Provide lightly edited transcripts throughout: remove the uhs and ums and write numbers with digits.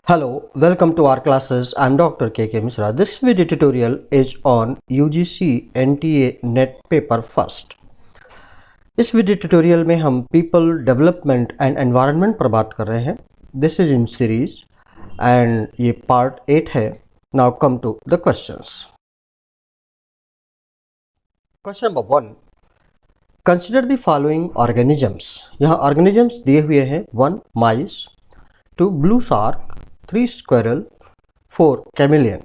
Hello, welcome to our classes. I'm Dr. KK Misra. This video tutorial is on UGC NTA NET paper first. इस video tutorial में हम people development and environment पर बात कर रहे हैं. This is in series and ये part 8 है. Now come to the questions. Question number 1, consider the following organisms. यहाँ ऑर्गेनिजम्स दिए हुए हैं. 1 mice, 2 blue shark, 3 squirrel, 4 chameleon.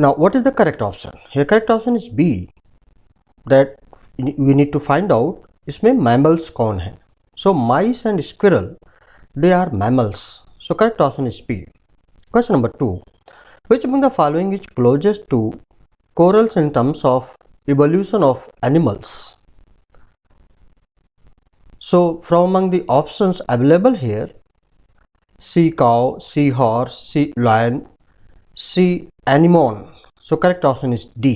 Now what is the correct option? Here correct option is B, that we need to find out इसमें mammals कौन है. So mice and squirrel, they are mammals. So correct option is B. Question number 2, which among the following is closest to corals in terms of evolution of animals? So from among the options available here, sea cow, sea horse, sea lion, sea anemone. So correct option is D.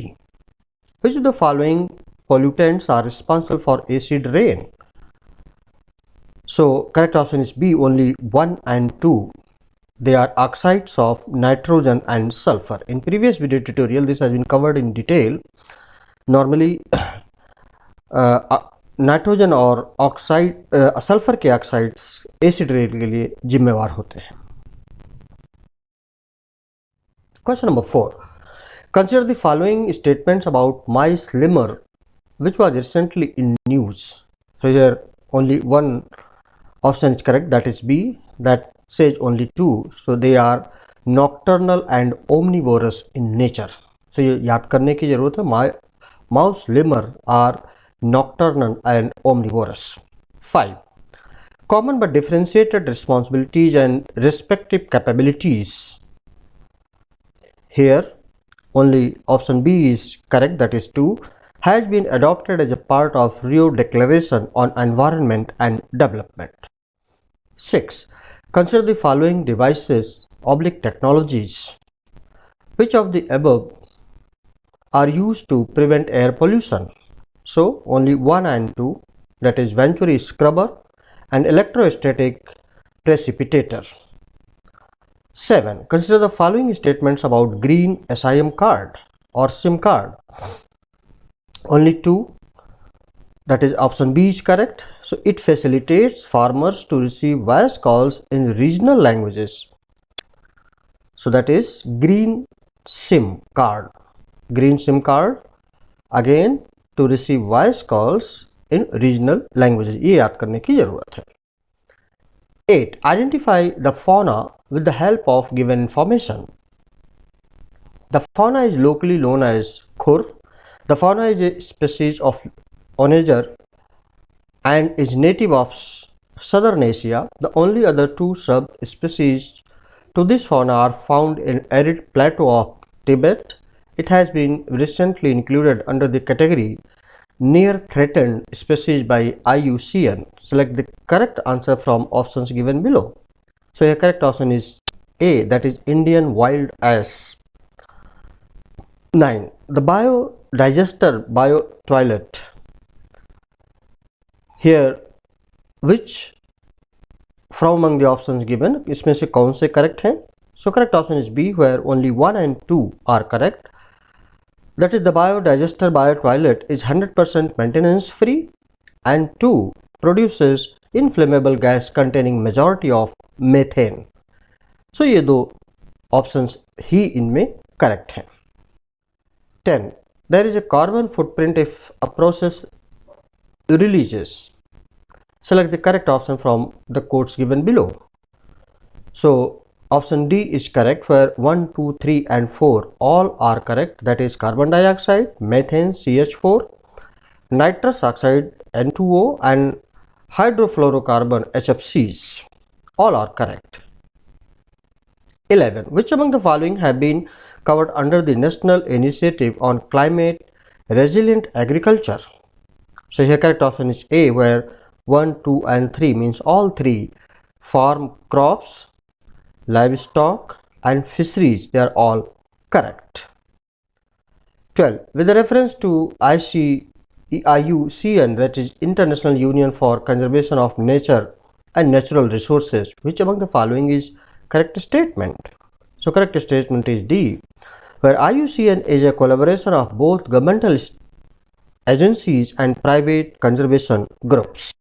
Which of the following pollutants are responsible for acid rain? So correct option is B, only 1 and 2. They are oxides of nitrogen and sulfur. In previous video tutorial this has been covered in detail. Normally nitrogen और oxide sulphur के oxides acid rain के लिए जिम्मेवार होते हैं. Question number 4, consider the following statements about mice lemur which was recently in news. So here only one option is correct, that is B, that says only 2. So they are nocturnal and omnivorous in nature. So ये याद करने की जरूरत है. Mouse lemur are nocturnal and omnivorous. 5, common but differentiated responsibilities and respective capabilities. Here only option B is correct, that is 2, has been adopted as a part of Rio Declaration on Environment and Development. 6, consider the following devices / technologies. Which of the above are used to prevent air pollution? So only 1 and 2, that is Venturi scrubber and electrostatic precipitator. 7, consider the following statements about green SIM card or SIM card. Only 2, that is option B is correct. So it facilitates farmers to receive voice calls in regional languages. So that is green SIM card. Green SIM card again to receive voice calls in regional languages. ये याद करने की जरूरत है. 8, identify the fauna with the help of given information. The fauna is locally known as khur. The fauna is a species of onager and is native of southern Asia. The only other 2 subspecies to this fauna are found in arid plateau of Tibet. It has been recently included under the category near threatened species by IUCN. Select the correct answer from options given below. So the correct option is A, that is Indian wild ass. 9, the biodigester biotoilet. Here which from among the options given इसमें से कौन से correct हैं? So correct option is B, where only 1 and 2 are correct. That is the biodigester biotoilet is 100% maintenance free and 2 produces inflammable gas containing majority of methane. So ये दो options ही इनमें correct हैं. 10, there is a carbon footprint if a process releases. Select the correct option from the quotes given below. So option D is correct, where 1, 2, 3 and 4 all are correct. That is carbon dioxide, methane CH4, nitrous oxide N2O and hydrofluorocarbon HFCs. All are correct. 11, which among the following have been covered under the National Initiative on Climate Resilient Agriculture? So here correct option is A, where 1, 2 and 3 means all 3 farm crops, livestock and fisheries, they are all correct. 12, with reference to IUCN, that is International Union for Conservation of Nature and Natural Resources, which among the following is correct statement? So correct statement is D, where IUCN is a collaboration of both governmental agencies and private conservation groups.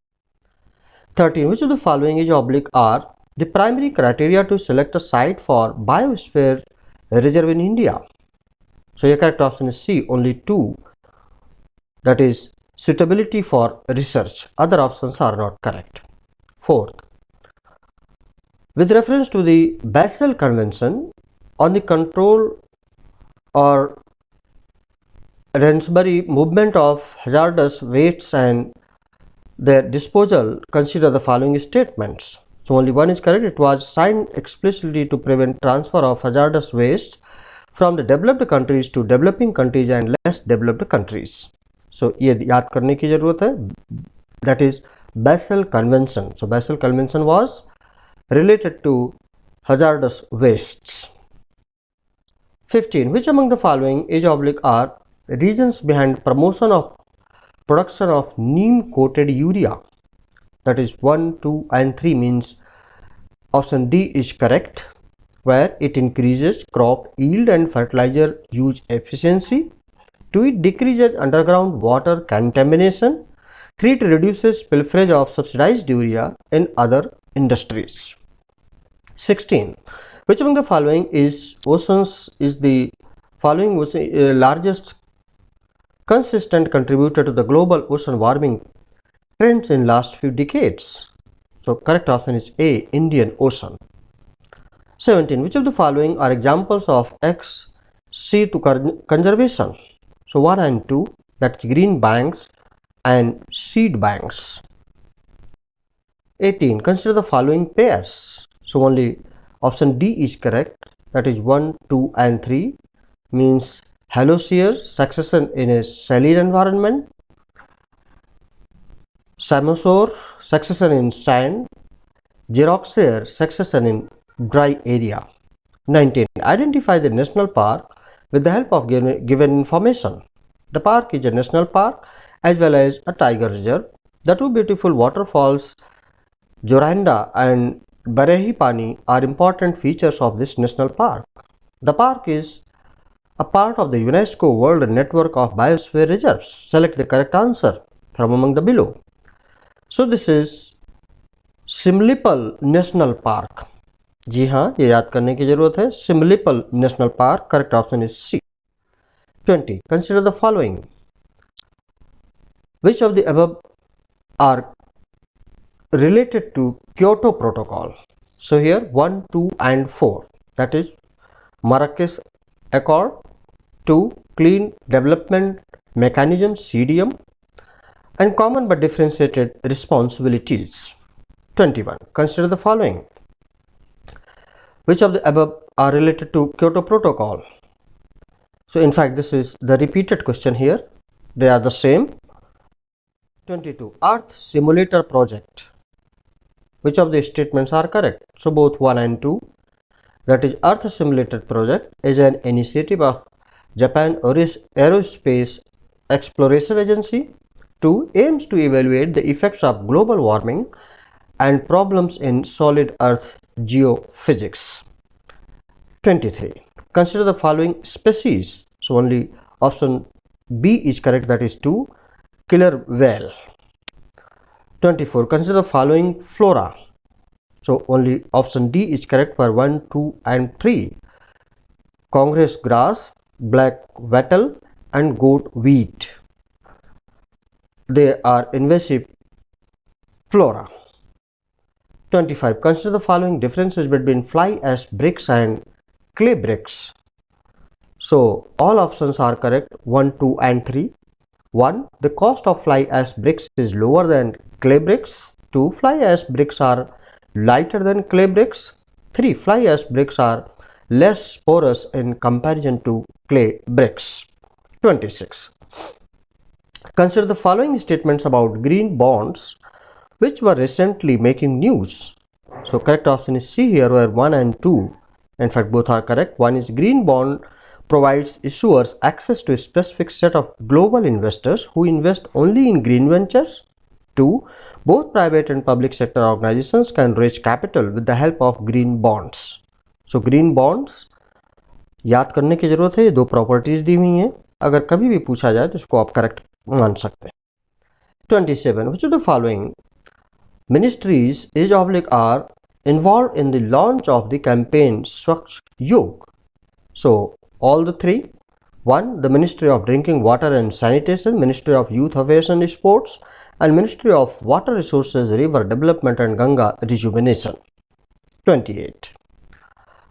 13. Which of the following is oblique are the primary criteria to select a site for biosphere reserve in India? So your correct option is C, only two, that is suitability for research. Other options are not correct. Fourth, with reference to the Basel Convention on the control or Rensbury movement of hazardous wastes and their disposal, consider the following statements. So only one is correct. It was signed explicitly to prevent transfer of hazardous waste from the developed countries to developing countries and less developed countries. So ये याद करने की जरूरत है. That is Basel Convention. So Basel Convention was related to hazardous wastes. 15. Which among the following is oblique are reasons behind promotion of production of neem coated urea? That is 1, 2 and 3 means option D is correct, where it increases crop yield and fertilizer use efficiency. 2. It decreases underground water contamination. 3. It reduces pilferage of subsidized urea in other industries. 16. Which among the following is the following largest consistent contributor to the global ocean warming trends in last few decades? So correct option is A, Indian Ocean. 17. Which of the following are examples of ex-situ conservation? So 1 and 2, that's green banks and seed banks. 18. Consider the following pairs. So only option D is correct, that is 1, 2 and 3 means halosier succession in a saline environment, Samosaur succession in sand, Xeroxer succession in dry area. 19. Identify the national park with the help of given information. The park is a national park as well as a tiger reserve. The two beautiful waterfalls Joranda and Barehi Pani are important features of this national park. The park is a part of the UNESCO World Network of Biosphere Reserves. Select the correct answer from among the below. So this is Simlipal National Park. जी हाँ, ये याद करने की जरूरत है. Simlipal National Park. Correct option is C. 20. Consider the following. Which of the above are related to Kyoto Protocol? So here 1, 2 and 4, that is Marrakesh Accord, 2 Clean Development Mechanism CDM, and common but differentiated responsibilities. 21. Consider the following. Which of the above are related to Kyoto Protocol? So in fact this is the repeated question here. They are the same. 22. Earth Simulator Project. Which of the statements are correct? So both 1 and 2, that is Earth Simulator Project is an initiative of Japan Aerospace Exploration Agency. 2. Aims to evaluate the effects of global warming and problems in solid earth geophysics. 23. Consider the following species. So only option B is correct, that is 2 killer whale. 24. Consider the following flora. So only option D is correct for 1, 2 and 3. Congress grass, black wattle and goat wheat. They are invasive flora. 25. Consider the following differences between fly ash bricks and clay bricks. So all options are correct, 1, 2 and 3. 1. The cost of fly ash bricks is lower than clay bricks. 2. Fly ash bricks are lighter than clay bricks. 3. Fly ash bricks are less porous in comparison to clay bricks. 26. Consider the following statements about green bonds which were recently making news. So correct option is C here, where 1 and 2, in fact both are correct. 1 is green bond provides issuers access to a specific set of global investors who invest only in green ventures. 2. Both private and public sector organizations can raise capital with the help of green bonds. So green bonds याद करने की जरूरत है, ये दो properties दी हुई हैं, अगर कभी भी पूछा जाए तो इसको आप करेक्ट मान सकते हैं। 27. Which of the following ministries is oblique are involved in the launch of the campaign Swachh Yog? So all the three. 1. The Ministry of Drinking Water and Sanitation, Ministry of Youth Affairs and Sports, and Ministry of Water Resources, River Development and Ganga Rejuvenation. 28.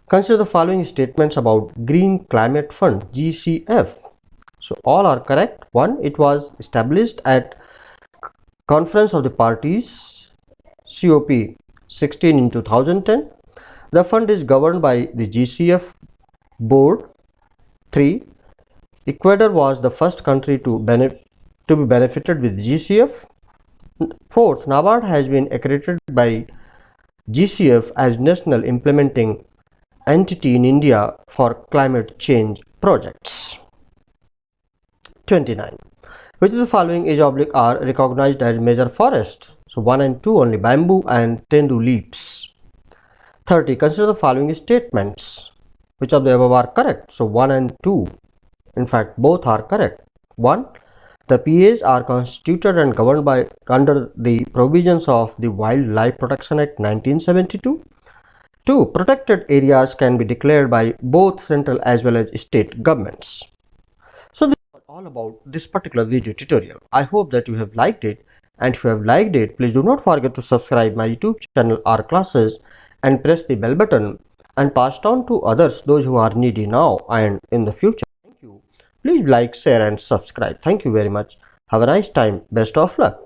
Consider the following statements about Green Climate Fund GCF. So all are correct. 1. It was established at Conference of the Parties COP 16 in 2010. The fund is governed by the GCF board. 3. Ecuador was the first country to be benefited with GCF. 4th, NABARD has been accredited by GCF as national implementing entity in India for climate change projects. 29. Which of the following is oblique are recognized as major forest? So 1 and 2 only, bamboo and tendu leaves. 30. Consider the following statements. Which of the above are correct? So 1 and 2. In fact, both are correct. 1. The PAs are constituted and governed by under the provisions of the Wildlife Protection Act 1972. 2. Protected areas can be declared by both central as well as state governments. So this is all about this particular video tutorial. I hope that you have liked it, and if you have liked it, please do not forget to subscribe my YouTube channel R Classes and press the bell button and pass it on to others, those who are needy now and in the future. Please like, share and subscribe. Thank you very much. Have a nice time. Best of luck.